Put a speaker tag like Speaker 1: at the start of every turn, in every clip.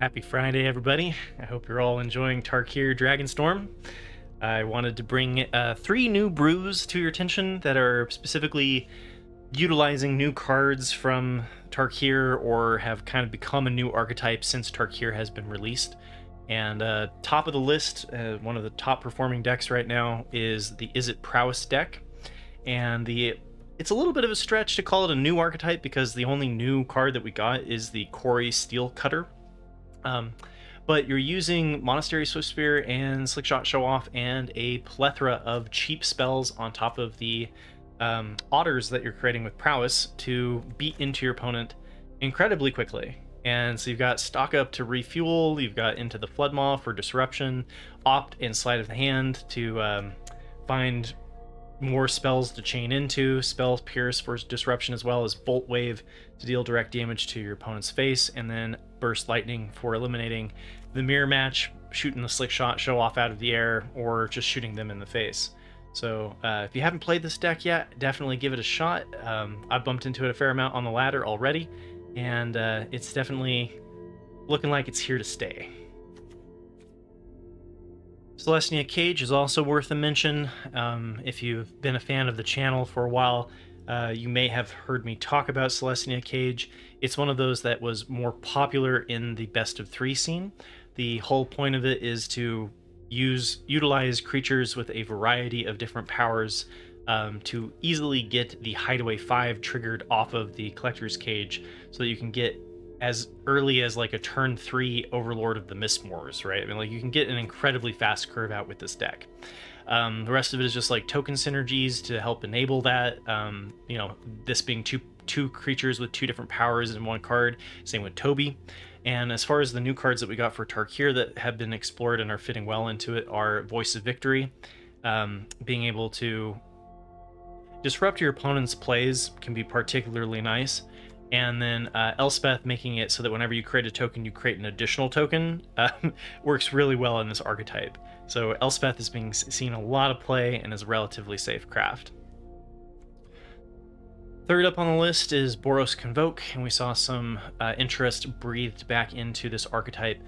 Speaker 1: Happy Friday, everybody. I hope you're all enjoying Tarkir Dragonstorm. I wanted to bring 3 new brews to your attention that are specifically utilizing new cards from Tarkir or have kind of become a new archetype since Tarkir has been released. And top of the list, one of the top performing decks right now is the Izzet Prowess deck. And it's a little bit of a stretch to call it a new archetype because the only new card that we got is the Quarry Steel Cutter. But you're using Monastery Swiftspear and Slickshot Show Off and a plethora of cheap spells on top of the otters that you're creating with Prowess to beat into your opponent incredibly quickly. And so you've got Stock Up to refuel, you've got Into the Floodmaw for disruption, Opt and Sleight of the Hand to find more spells to chain into, Spell Pierce for disruption, as well as Bolt Wave to deal direct damage to your opponent's face, and then Burst Lightning for eliminating the mirror match, shooting the Slick Shot Show Off out of the air, or just shooting them in the face. So if you haven't played this deck yet, definitely give it a shot. I've bumped into it a fair amount on the ladder already, and it's definitely looking like it's here to stay. Selesnya Cage is also worth a mention. If you've been a fan of the channel for a while, you may have heard me talk about Selesnya Cage. It's one of those that was more popular in the best of 3 scene. The whole point of it is to utilize creatures with a variety of different powers to easily get the Hideaway 5 triggered off of the Collector's Cage so that you can get as early as like a turn 3 Overlord of the Mistmoors, right? I mean, like, you can get an incredibly fast curve out with this deck. The rest of it is just like token synergies to help enable that. You know, this being two creatures with 2 different powers in 1 card. Same with Toby. And as far as the new cards that we got for Tarkir that have been explored and are fitting well into it are Voice of Victory. Being able to disrupt your opponent's plays can be particularly nice. And then Elspeth, making it so that whenever you create a token, you create an additional token, works really well in this archetype. So Elspeth is being seen a lot of play and is a relatively safe craft. Third up on the list is Boros Convoke, and we saw some interest breathed back into this archetype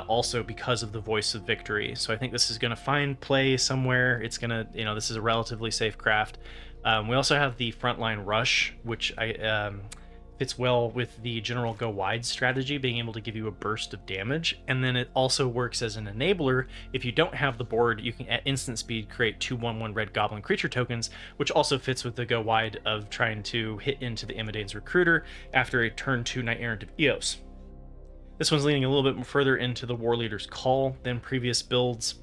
Speaker 1: also because of the Voice of Victory. So I think this is going to find play somewhere. It's going to, this is a relatively safe craft. We also have the Frontline Rush, which fits well with the general go wide strategy, being able to give you a burst of damage. And then it also works as an enabler. If you don't have the board, you can at instant speed create 2 1/1 red goblin creature tokens, which also fits with the go wide of trying to hit into the Imidane's Recruiter after a turn 2 Knight Errant of Eos. This one's leaning a little bit further into the War Leader's Call than previous builds.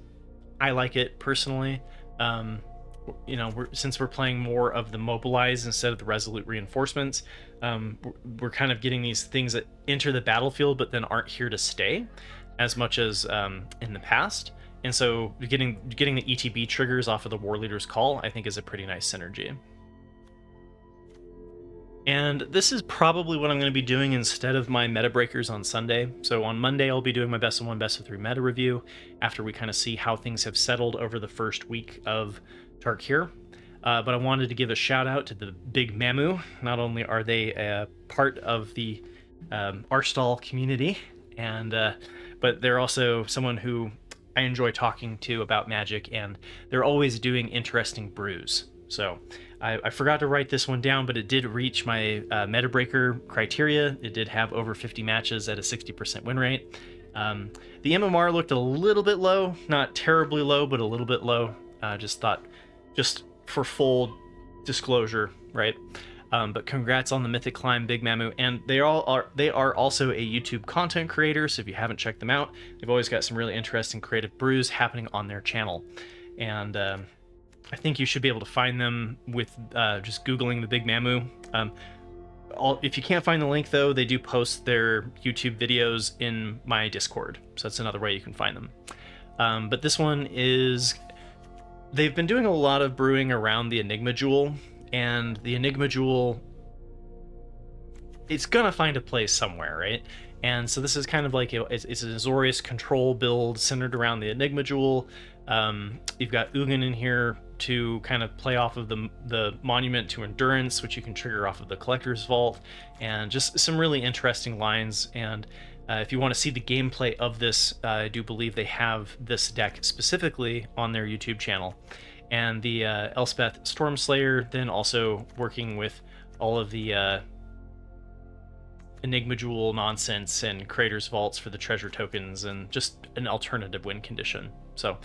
Speaker 1: I like it personally. Since we're playing more of the Mobilize instead of the Resolute Reinforcements, we're kind of getting these things that enter the battlefield but then aren't here to stay as much as in the past. And so getting the ETB triggers off of the War Leader's Call, I think, is a pretty nice synergy. And this is probably what I'm going to be doing instead of my meta breakers on Sunday. So on Monday, I'll be doing my best of 1, best of 3 meta review after we kind of see how things have settled over the first week of Tarkir. But I wanted to give a shout out to the Big Mamu. Not only are they a part of the Arstall community, but they're also someone who I enjoy talking to about Magic, and they're always doing interesting brews. So I forgot to write this one down, but it did reach my meta breaker criteria. It did have over 50 matches at a 60% win rate. The MMR looked a little bit low, not terribly low, but a little bit low. Just for full disclosure, right? But congrats on the Mythic Climb, Big Mamu, and they are also a YouTube content creator. So if you haven't checked them out, they've always got some really interesting creative brews happening on their channel, and I think you should be able to find them with just Googling the Big Mamu. If you can't find the link, though, they do post their YouTube videos in my Discord, so that's another way you can find them. But this one is... They've been doing a lot of brewing around the Enigma Jewel, and the Enigma Jewel, it's gonna find a place somewhere, right? And so this is kind of like it's an Azorius control build centered around the Enigma Jewel. You've got Ugin in here to kind of play off of the Monument to Endurance, which you can trigger off of the Collector's Vault, and just some really interesting lines. And If you want to see the gameplay of this, I do believe they have this deck specifically on their YouTube channel. And the Elspeth Stormslayer, then also working with all of the Enigma Jewel nonsense and Creator's Vaults for the treasure tokens, and just an alternative win condition. So,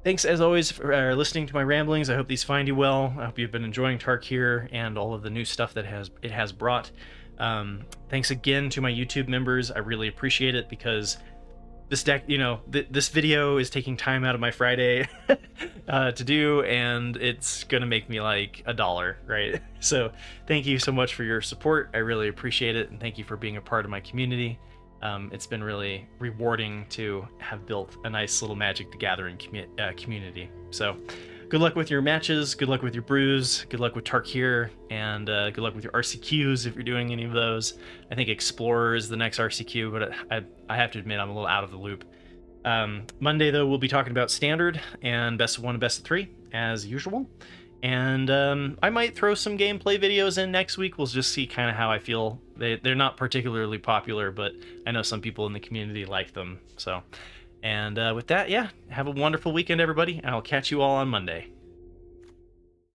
Speaker 1: thanks as always for listening to my ramblings. I hope these find you well. I hope you've been enjoying Tarkir and all of the new stuff that it has brought. Thanks again to my YouTube members. I really appreciate it, because this deck, this video is taking time out of my Friday to do, and it's gonna make me like $1, right? So thank you so much for your support. I really appreciate it, and thank you for being a part of my community. It's been really rewarding to have built a nice little Magic the Gathering community. So good luck with your matches, good luck with your brews, good luck with Tarkir, and good luck with your RCQs if you're doing any of those. I think Explorer is the next RCQ, but I have to admit I'm a little out of the loop. Monday, though, we'll be talking about Standard and Best of 1 and Best of 3, as usual. And I might throw some gameplay videos in next week. We'll just see kind of how I feel. They're not particularly popular, but I know some people in the community like them. So. And with that, yeah, have a wonderful weekend, everybody, and I'll catch you all on Monday.